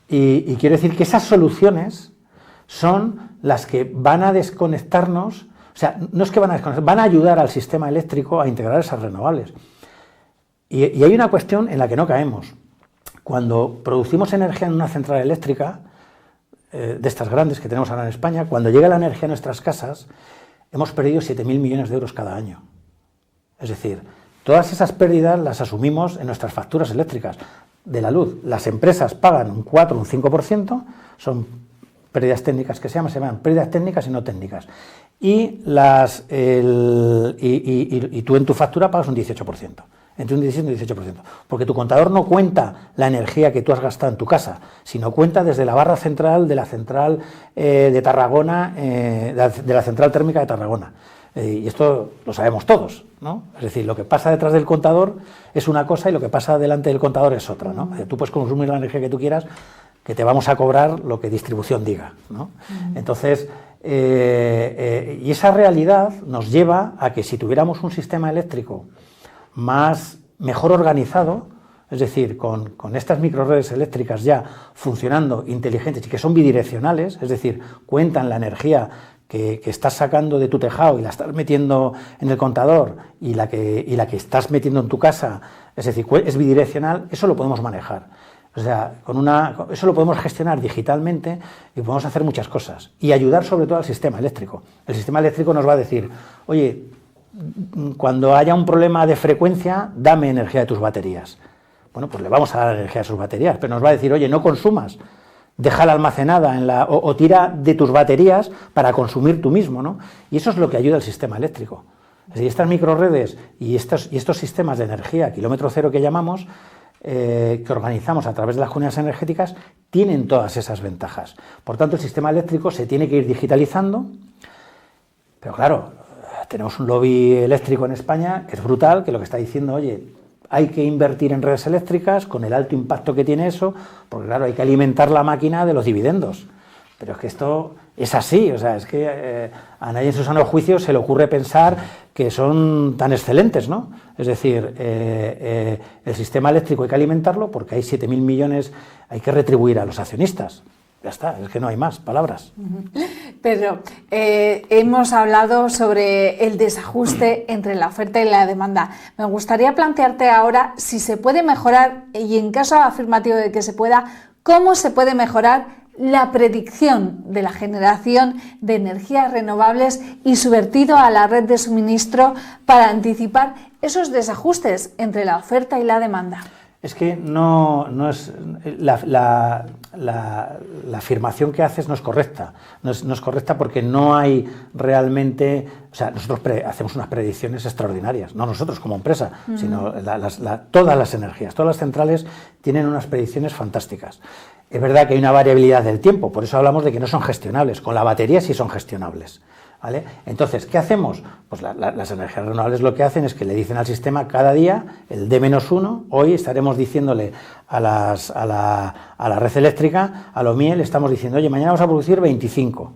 Y quiero decir que esas soluciones son las que van a desconectarnos, o sea, no es que van a desconectar, van a ayudar al sistema eléctrico a integrar esas renovables. Y hay una cuestión en la que no caemos. Cuando producimos energía en una central eléctrica, de estas grandes que tenemos ahora en España, cuando llega la energía a nuestras casas, hemos perdido 7.000 millones de euros cada año. Es decir, todas esas pérdidas las asumimos en nuestras facturas eléctricas de la luz. Las empresas pagan un 4 o un 5%, son pérdidas técnicas que se llaman pérdidas técnicas y no técnicas. Y tú en tu factura pagas un 18%. Entre un 17 y un 18%, porque tu contador no cuenta la energía que tú has gastado en tu casa, sino cuenta desde la barra central de la central de Tarragona, de la central térmica de Tarragona. Y esto lo sabemos todos, ¿no? Es decir, lo que pasa detrás del contador es una cosa y lo que pasa delante del contador es otra, ¿no? Tú puedes consumir la energía que tú quieras, que te vamos a cobrar lo que distribución diga, ¿no? Entonces, y esa realidad nos lleva a que si tuviéramos un sistema eléctrico mejor organizado, es decir, con estas microredes eléctricas ya funcionando inteligentes y que son bidireccionales, es decir, cuentan la energía que estás sacando de tu tejado y la estás metiendo en el contador y la que estás metiendo en tu casa, es decir, es bidireccional, eso lo podemos manejar. O sea, eso lo podemos gestionar digitalmente y podemos hacer muchas cosas y ayudar sobre todo al sistema eléctrico. El sistema eléctrico nos va a decir, oye, cuando haya un problema de frecuencia, dame energía de tus baterías. Bueno, pues le vamos a dar energía de sus baterías, pero nos va a decir, oye, no consumas, déjala almacenada o tira de tus baterías para consumir tú mismo, ¿no? Y eso es lo que ayuda al sistema eléctrico. Es decir, estas microredes y estos sistemas de energía kilómetro cero que llamamos, que organizamos a través de las comunidades energéticas, tienen todas esas ventajas. Por tanto, el sistema eléctrico se tiene que ir digitalizando, pero claro, tenemos un lobby eléctrico en España que es brutal, que lo que está diciendo, oye, hay que invertir en redes eléctricas con el alto impacto que tiene eso, porque claro, hay que alimentar la máquina de los dividendos. Pero es que esto es así, o sea, es que a nadie en su sano juicio se le ocurre pensar que son tan excelentes, ¿no? Es decir, el sistema eléctrico hay que alimentarlo porque hay 7.000 millones, hay que retribuir a los accionistas. Ya está, es que no hay más palabras. Pedro, hemos hablado sobre el desajuste entre la oferta y la demanda. Me gustaría plantearte ahora si se puede mejorar, y en caso afirmativo de que se pueda, cómo se puede mejorar la predicción de la generación de energías renovables y su vertido a la red de suministro para anticipar esos desajustes entre la oferta y la demanda. Es que no es la afirmación que haces no es correcta. No es correcta porque no hay realmente... O sea, nosotros hacemos unas predicciones extraordinarias, no nosotros como empresa, sino todas las energías, todas las centrales tienen unas predicciones fantásticas. Es verdad que hay una variabilidad del tiempo, por eso hablamos de que no son gestionables. Con la batería sí son gestionables, ¿vale? Entonces, ¿qué hacemos? Pues las energías renovables lo que hacen es que le dicen al sistema cada día el D-1, hoy estaremos diciéndole a la red eléctrica, a lo MIE, le estamos diciendo, oye, mañana vamos a producir 25.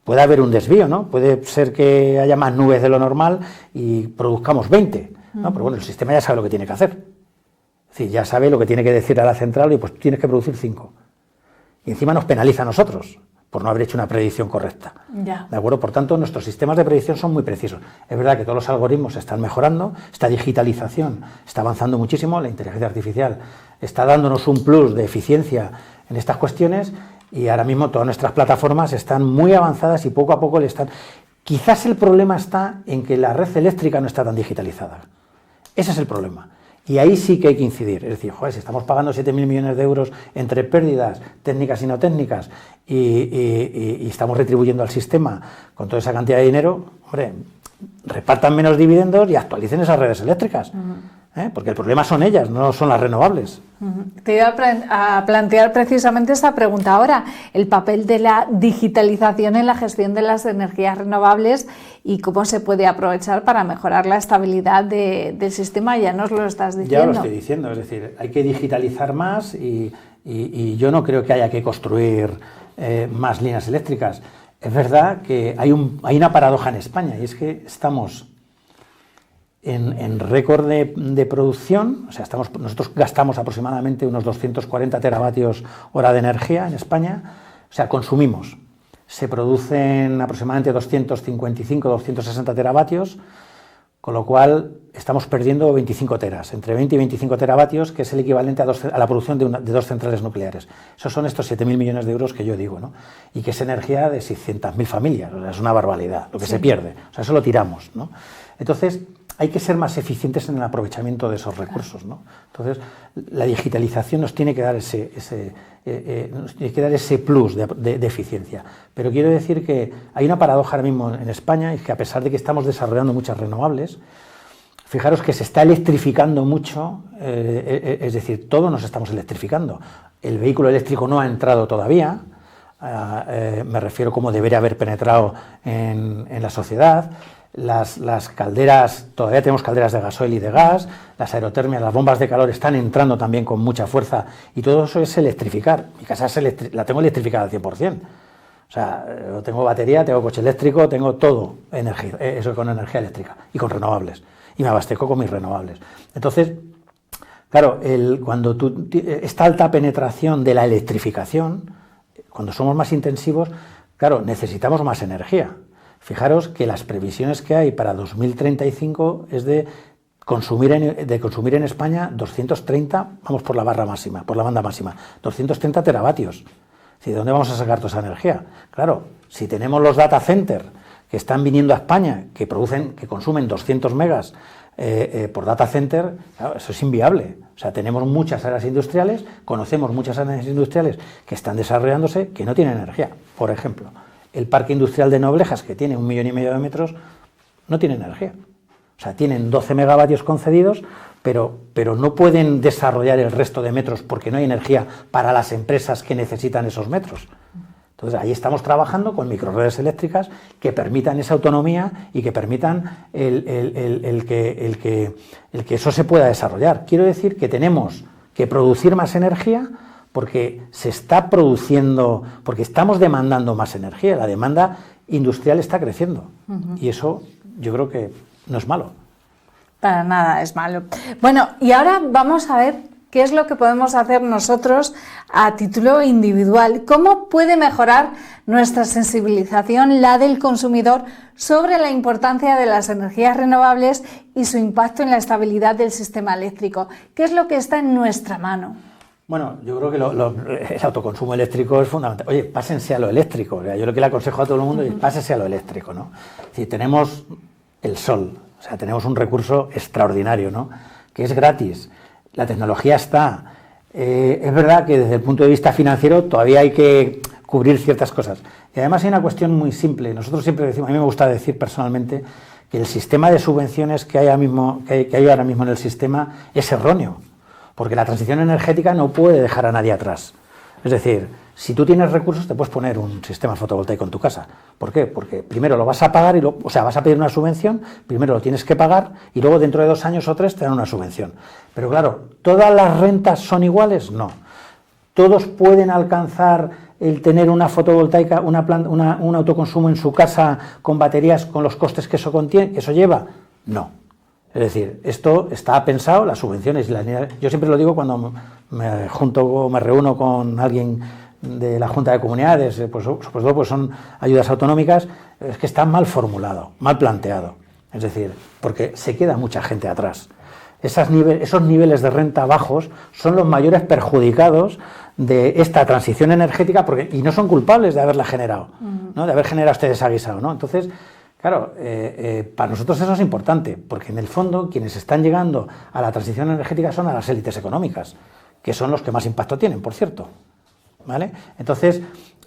Puede haber un desvío, ¿no? Puede ser que haya más nubes de lo normal y produzcamos 20, ¿no? Pero bueno, el sistema ya sabe lo que tiene que hacer. Es decir, ya sabe lo que tiene que decir a la central y pues tienes que producir 5. Y encima nos penaliza a nosotros por no haber hecho una predicción correcta. Ya. ¿De acuerdo? Por tanto, nuestros sistemas de predicción son muy precisos. Es verdad que todos los algoritmos se están mejorando, esta digitalización está avanzando muchísimo, la inteligencia artificial está dándonos un plus de eficiencia en estas cuestiones y ahora mismo todas nuestras plataformas están muy avanzadas y poco a poco le están... Quizás el problema está en que la red eléctrica no está tan digitalizada. Ese es el problema. Y ahí sí que hay que incidir, es decir, joder, si estamos pagando 7.000 millones de euros entre pérdidas técnicas y no técnicas y estamos retribuyendo al sistema con toda esa cantidad de dinero, hombre, repartan menos dividendos y actualicen esas redes eléctricas. porque el problema son ellas, no son las renovables. Te iba a plantear precisamente esta pregunta ahora, el papel de la digitalización en la gestión de las energías renovables y cómo se puede aprovechar para mejorar la estabilidad del sistema, ya nos lo estás diciendo. Ya lo estoy diciendo, es decir, hay que digitalizar más y yo no creo que haya que construir más líneas eléctricas. Es verdad que hay una paradoja en España y es que estamos en récord de producción, o sea, nosotros gastamos aproximadamente unos 240 teravatios hora de energía en España, o sea, consumimos. Se producen aproximadamente 255, 260 teravatios, con lo cual estamos perdiendo 25 teras, entre 20 y 25 teravatios, que es el equivalente a la producción de dos centrales nucleares. Esos son estos 7.000 millones de euros que yo digo, ¿no? Y que es energía de 600.000 familias, o sea, es una barbaridad lo que se pierde, o sea, eso lo tiramos, ¿no? Entonces, hay que ser más eficientes en el aprovechamiento de esos recursos, ¿no? Entonces, la digitalización nos tiene que dar ese plus de eficiencia. Pero quiero decir que hay una paradoja ahora mismo en España, y que a pesar de que estamos desarrollando muchas renovables, fijaros que se está electrificando mucho, es decir, todos nos estamos electrificando. El vehículo eléctrico no ha entrado todavía, me refiero como debería haber penetrado en la sociedad. Las calderas, todavía tenemos calderas de gasoil y de gas, las aerotermias, las bombas de calor están entrando también con mucha fuerza y todo eso es electrificar. Mi casa la tengo electrificada al 100%. O sea, tengo batería, tengo coche eléctrico, tengo todo eso con energía eléctrica y con renovables. Y me abastezco con mis renovables. Entonces, claro, cuando esta alta penetración de la electrificación, cuando somos más intensivos, claro, necesitamos más energía. Fijaros que las previsiones que hay para 2035 es de consumir en España 230, vamos por la barra máxima, por la banda máxima, 230 teravatios. ¿De dónde vamos a sacar toda esa energía? Claro, si tenemos los data centers que están viniendo a España, que consumen 200 megas por data center, claro, eso es inviable. O sea, tenemos muchas áreas industriales, conocemos muchas áreas industriales que están desarrollándose que no tienen energía, por ejemplo. El parque industrial de Noblejas, que tiene 1,5 millones de metros, no tiene energía. O sea, tienen 12 megavatios concedidos, pero no pueden desarrollar el resto de metros porque no hay energía para las empresas que necesitan esos metros. Entonces, ahí estamos trabajando con microrredes eléctricas que permitan esa autonomía y que permitan el que eso se pueda desarrollar. Quiero decir que tenemos que producir más energía porque se está produciendo, porque estamos demandando más energía, la demanda industrial está creciendo y eso yo creo que no es malo. Para nada es malo. Bueno, y ahora vamos a ver qué es lo que podemos hacer nosotros a título individual, cómo puede mejorar nuestra sensibilización, la del consumidor, sobre la importancia de las energías renovables y su impacto en la estabilidad del sistema eléctrico. ¿Qué es lo que está en nuestra mano? Bueno, yo creo que el autoconsumo eléctrico es fundamental. Oye, pásense a lo eléctrico. Yo lo que le aconsejo a todo el mundo es pásense a lo eléctrico, ¿no? Si tenemos el sol, o sea, tenemos un recurso extraordinario, ¿no? Que es gratis. La tecnología está. Es verdad que desde el punto de vista financiero todavía hay que cubrir ciertas cosas. Y además hay una cuestión muy simple. Nosotros siempre decimos, a mí me gusta decir personalmente, que el sistema de subvenciones que hay ahora mismo en el sistema es erróneo. Porque la transición energética no puede dejar a nadie atrás. Es decir, si tú tienes recursos te puedes poner un sistema fotovoltaico en tu casa. ¿Por qué? Porque primero lo vas a pagar, vas a pedir una subvención, primero lo tienes que pagar y luego dentro de 2 años o 3 te dan una subvención. Pero claro, ¿todas las rentas son iguales? No. ¿Todos pueden alcanzar el tener una fotovoltaica, un autoconsumo en su casa con baterías, con los costes que eso lleva? No. Es decir, esto está pensado, las subvenciones, yo siempre lo digo cuando me reúno con alguien de la Junta de Comunidades, pues son ayudas autonómicas, es que está mal formulado, mal planteado. Es decir, porque se queda mucha gente atrás. Esos niveles de renta bajos son los mayores perjudicados de esta transición energética y no son culpables de haberla generado, ¿no? De haber generado este desaguisado, ¿no? Entonces, claro, para nosotros eso es importante, porque en el fondo quienes están llegando a la transición energética son a las élites económicas, que son los que más impacto tienen, por cierto. ¿Vale? Entonces,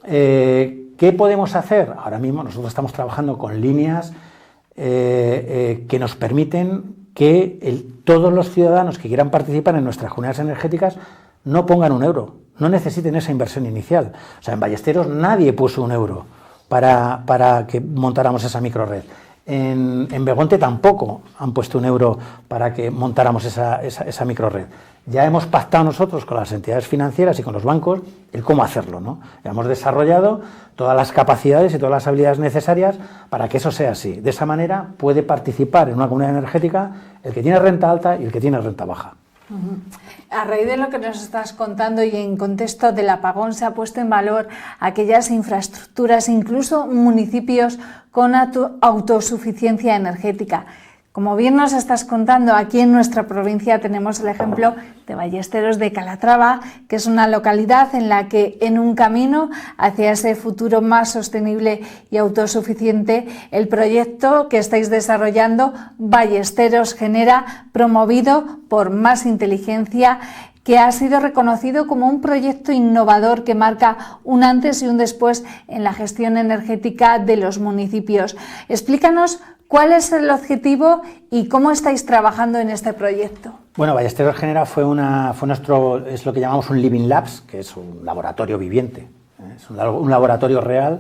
¿qué podemos hacer? Ahora mismo nosotros estamos trabajando con líneas que nos permiten que todos los ciudadanos que quieran participar en nuestras comunidades energéticas no pongan un euro, no necesiten esa inversión inicial. O sea, en Ballesteros nadie puso un euro para que montáramos esa microred. En Begonte tampoco han puesto un euro para que montáramos esa microred. Ya hemos pactado nosotros con las entidades financieras y con los bancos el cómo hacerlo, ¿no? Ya hemos desarrollado todas las capacidades y todas las habilidades necesarias para que eso sea así. De esa manera puede participar en una comunidad energética el que tiene renta alta y el que tiene renta baja. A raíz de lo que nos estás contando y en contexto del apagón, se ha puesto en valor aquellas infraestructuras, incluso municipios con autosuficiencia energética. Como bien nos estás contando, aquí en nuestra provincia tenemos el ejemplo de Ballesteros de Calatrava, que es una localidad en la que, en un camino hacia ese futuro más sostenible y autosuficiente, el proyecto que estáis desarrollando, Ballesteros Genera, promovido por Más Inteligencia, que ha sido reconocido como un proyecto innovador que marca un antes y un después en la gestión energética de los municipios. Explícanos cuál es el objetivo y cómo estáis trabajando en este proyecto. Bueno, Ballesteros Genera es lo que llamamos un Living Labs, que es un laboratorio viviente, es un laboratorio real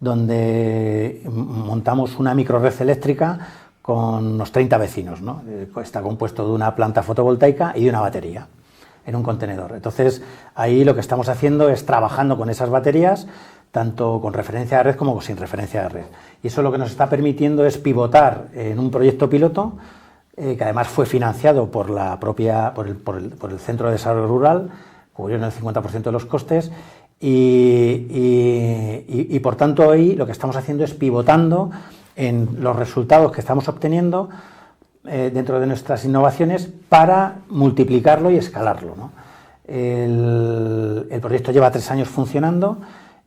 donde montamos una microred eléctrica con unos 30 vecinos, ¿no? Está compuesto de una planta fotovoltaica y de una batería en un contenedor. Entonces, ahí lo que estamos haciendo es trabajando con esas baterías, tanto con referencia de red como sin referencia de red. Y eso lo que nos está permitiendo es pivotar en un proyecto piloto, que además fue financiado por el Centro de Desarrollo Rural, cubrieron el 50% de los costes, y por tanto ahí lo que estamos haciendo es pivotando en los resultados que estamos obteniendo dentro de nuestras innovaciones para multiplicarlo y escalarlo, ¿no? El proyecto lleva 3 años funcionando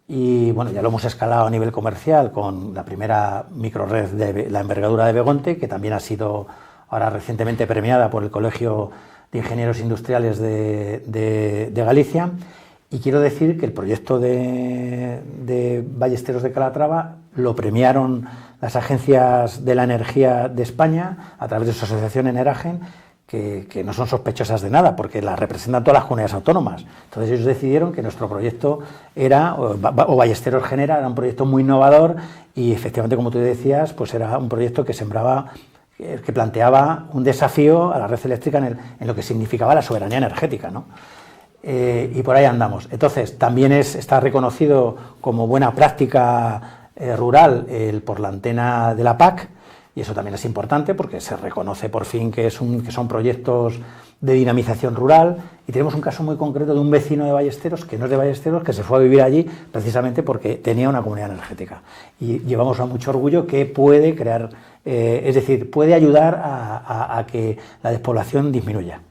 y bueno, ya lo hemos escalado a nivel comercial con la primera microred de la envergadura de Begonte, que también ha sido ahora recientemente premiada por el Colegio de Ingenieros Industriales de Galicia. Y quiero decir que el proyecto de Ballesteros de Calatrava lo premiaron las agencias de la energía de España a través de su asociación Eneragen, que no son sospechosas de nada, porque las representan todas las comunidades autónomas. Entonces ellos decidieron que nuestro proyecto o Ballesteros Genera, era un proyecto muy innovador y efectivamente, como tú decías, pues era un proyecto que planteaba un desafío a la red eléctrica en lo que significaba la soberanía energética, ¿no? Y por ahí andamos. Entonces, también está reconocido como buena práctica rural por la antena de la PAC, y eso también es importante porque se reconoce por fin que son proyectos de dinamización rural. Y tenemos un caso muy concreto de un vecino de Ballesteros, que no es de Ballesteros, que se fue a vivir allí precisamente porque tenía una comunidad energética. Y llevamos a mucho orgullo que puede crear, es decir, puede ayudar a que la despoblación disminuya.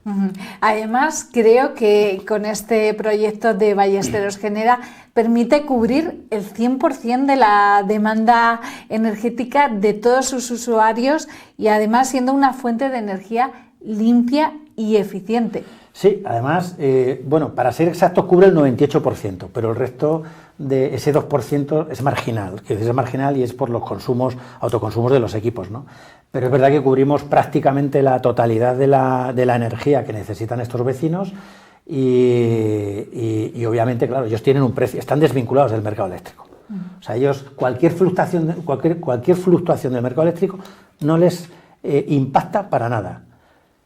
Además, creo que con este proyecto de Ballesteros Genera permite cubrir el 100% de la demanda energética de todos sus usuarios y además siendo una fuente de energía limpia y eficiente. Sí, además, para ser exactos, cubre el 98%, pero el resto de ese 2% es marginal, y es por los autoconsumos de los equipos, ¿no? Pero es verdad que cubrimos prácticamente la totalidad de la energía que necesitan estos vecinos y obviamente, claro, ellos tienen un precio, están desvinculados del mercado eléctrico. O sea, ellos, cualquier fluctuación del mercado eléctrico no les impacta para nada.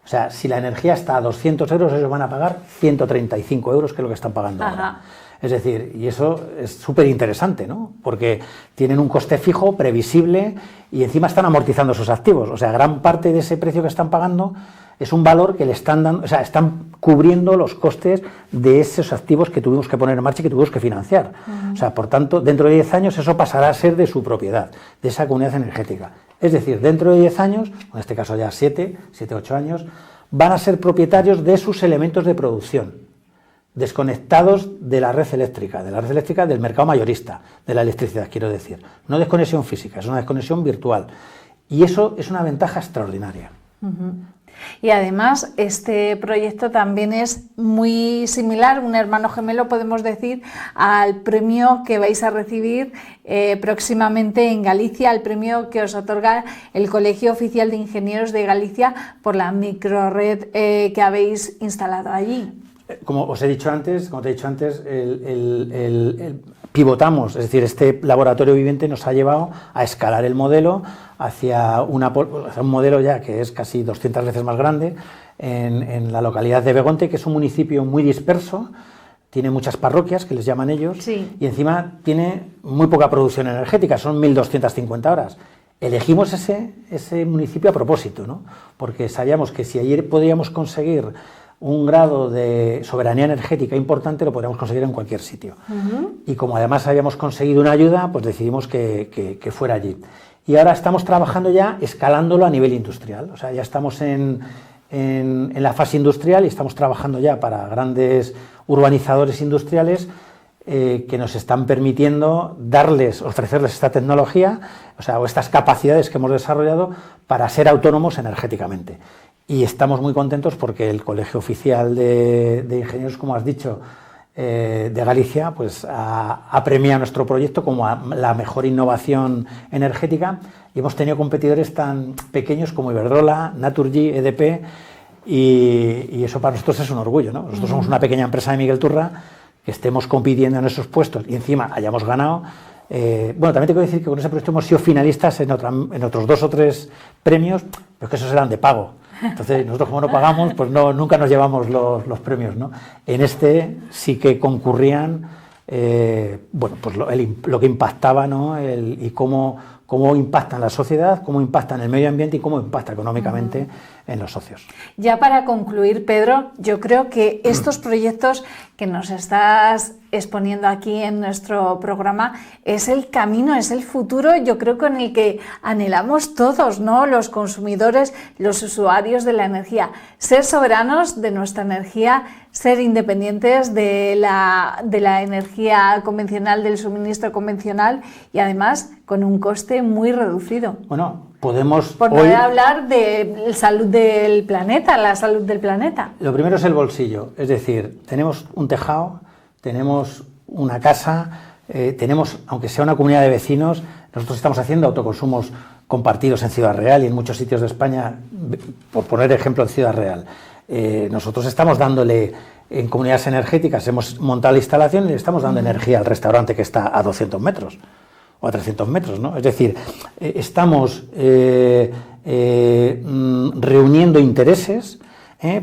O sea, si la energía está a 200 euros, ellos van a pagar 135 euros, que es lo que están pagando ahora. Es decir, y eso es súper interesante, ¿no? Porque tienen un coste fijo, previsible, y encima están amortizando sus activos. O sea, gran parte de ese precio que están pagando es un valor que le están dando, o sea, están cubriendo los costes de esos activos que tuvimos que poner en marcha y que tuvimos que financiar. O sea, por tanto, dentro de 10 años eso pasará a ser de su propiedad, de esa comunidad energética. Es decir, dentro de 10 años, en este caso ya 7, 8 años, van a ser propietarios de sus elementos de producción, desconectados de la red eléctrica, del mercado mayorista, de la electricidad, quiero decir. No desconexión física, es una desconexión virtual. Y eso es una ventaja extraordinaria. Y además este proyecto también es muy similar, un hermano gemelo podemos decir, al premio que vais a recibir próximamente en Galicia, el premio que os otorga el Colegio Oficial de Ingenieros de Galicia por la microred que habéis instalado allí. Como os he dicho antes, pivotamos, es decir, este laboratorio viviente nos ha llevado a escalar el modelo hacia un modelo ya que es casi 200 veces más grande en la localidad de Begonte, que es un municipio muy disperso, tiene muchas parroquias, que les llaman ellos, sí, y encima tiene muy poca producción energética, son 1.250 horas. Elegimos ese municipio a propósito, ¿no? Porque sabíamos que si ayer podíamos conseguir un grado de soberanía energética importante, lo podríamos conseguir en cualquier sitio. Y como además habíamos conseguido una ayuda, pues decidimos que fuera allí. Y ahora estamos trabajando ya escalándolo a nivel industrial. O sea, ya estamos en la fase industrial y estamos trabajando ya para grandes urbanizadores industriales que nos están permitiendo ofrecerles esta tecnología, o estas capacidades que hemos desarrollado para ser autónomos energéticamente. Y estamos muy contentos porque el Colegio Oficial de Ingenieros, como has dicho, de Galicia, pues ha premiado nuestro proyecto como la mejor innovación energética, y hemos tenido competidores tan pequeños como Iberdrola, Naturgy, EDP, y eso para nosotros es un orgullo, ¿no? Nosotros somos una pequeña empresa de Miguel Turra, que estemos compitiendo en esos puestos y encima hayamos ganado. Bueno, también tengo que decir que con ese proyecto hemos sido finalistas en otros 2 o 3 premios, pero que esos eran de pago. Entonces, nosotros como no pagamos, pues nunca nos llevamos los premios, ¿no? En este sí que concurrían, bueno, pues lo que impactaba, ¿no? Y cómo impacta en la sociedad, cómo impacta en el medio ambiente y cómo impacta económicamente en los socios. Ya para concluir, Pedro, yo creo que estos proyectos que nos estás exponiendo aquí en nuestro programa es el camino, es el futuro, yo creo, con el que anhelamos todos, ¿no? Los consumidores, los usuarios de la energía, ser soberanos de nuestra energía, ser independientes de la energía convencional, del suministro convencional, y además con un coste muy reducido. Bueno, podemos... Por no hablar de salud del planeta, la salud del planeta. Lo primero es el bolsillo, es decir, tenemos un tejado, tenemos una casa, tenemos, aunque sea una comunidad de vecinos, nosotros estamos haciendo autoconsumos compartidos en Ciudad Real y en muchos sitios de España, por poner ejemplo en Ciudad Real. Nosotros estamos dándole, en comunidades energéticas, hemos montado la instalación y le estamos dando energía al restaurante que está a 200 metros o a 300 metros, ¿no? Es decir, estamos reuniendo intereses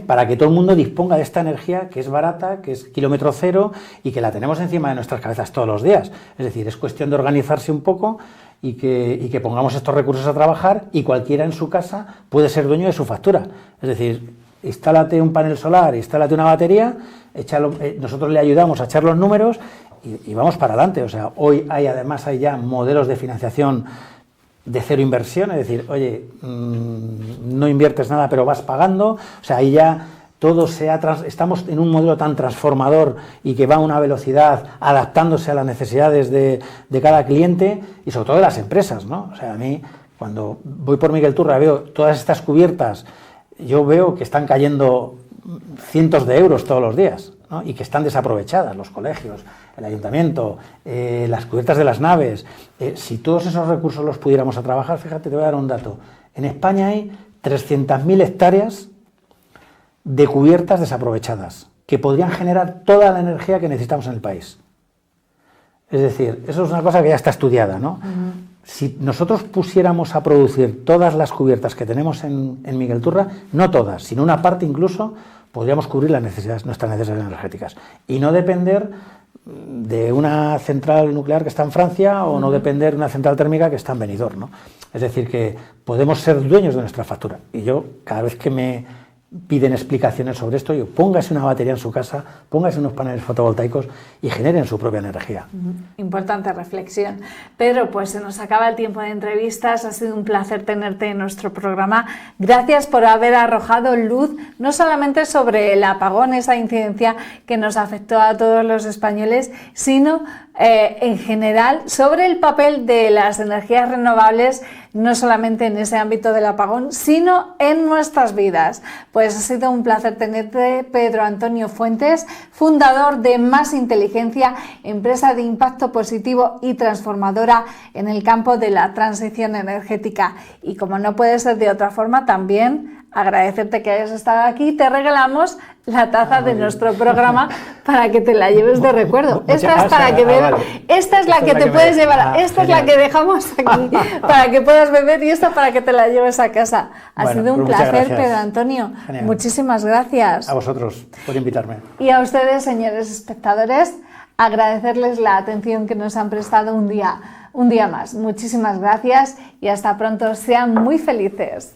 para que todo el mundo disponga de esta energía que es barata, que es kilómetro cero y que la tenemos encima de nuestras cabezas todos los días. Es decir, es cuestión de organizarse un poco y que pongamos estos recursos a trabajar, y cualquiera en su casa puede ser dueño de su factura. Es decir, instálate un panel solar, instálate una batería, nosotros le ayudamos a echar los números y vamos para adelante. O sea, hoy hay ya modelos de financiación de cero inversión, es decir, oye, no inviertes nada pero vas pagando. O sea, ahí ya todo estamos en un modelo tan transformador y que va a una velocidad adaptándose a las necesidades de cada cliente y sobre todo de las empresas, ¿no? O sea, a mí cuando voy por Miguel Turra veo todas estas cubiertas, yo veo que están cayendo cientos de euros todos los días, ¿no? Y que están desaprovechadas, los colegios, el ayuntamiento, las cubiertas de las naves. Si todos esos recursos los pudiéramos a trabajar, fíjate, te voy a dar un dato. En España hay 300.000 hectáreas de cubiertas desaprovechadas, que podrían generar toda la energía que necesitamos en el país. Es decir, eso es una cosa que ya está estudiada, ¿no? Si nosotros pusiéramos a producir todas las cubiertas que tenemos en Miguel Turra, no todas, sino una parte incluso, podríamos cubrir nuestras necesidades energéticas y no depender de una central nuclear que está en Francia o no depender de una central térmica que está en Benidorm, ¿no? Es decir, que podemos ser dueños de nuestra factura. Y yo, cada vez que me piden explicaciones sobre esto, yo póngase una batería en su casa, póngase unos paneles fotovoltaicos y generen su propia energía. Importante reflexión. Pedro, pues se nos acaba el tiempo de entrevistas, ha sido un placer tenerte en nuestro programa. Gracias por haber arrojado luz no solamente sobre el apagón, esa incidencia que nos afectó a todos los españoles, sino en general sobre el papel de las energías renovables no solamente en ese ámbito del apagón, sino en nuestras vidas. Pues ha sido un placer tenerte, Pedro Antonio Fuentes, fundador de Más Inteligencia, empresa de impacto positivo y transformadora en el campo de la transición energética. Y como no puede ser de otra forma, también agradecerte que hayas estado aquí. Te regalamos la taza de nuestro programa para que te la lleves de recuerdo. Esta es para que bebas. Esta es la que te puedes llevar. Esta es la que dejamos aquí para que puedas beber y esta para que te la lleves a casa. Ha sido un placer, Pedro Antonio. Genial. Muchísimas gracias. A vosotros por invitarme. Y a ustedes, señores espectadores, agradecerles la atención que nos han prestado un día más. Muchísimas gracias y hasta pronto. Sean muy felices.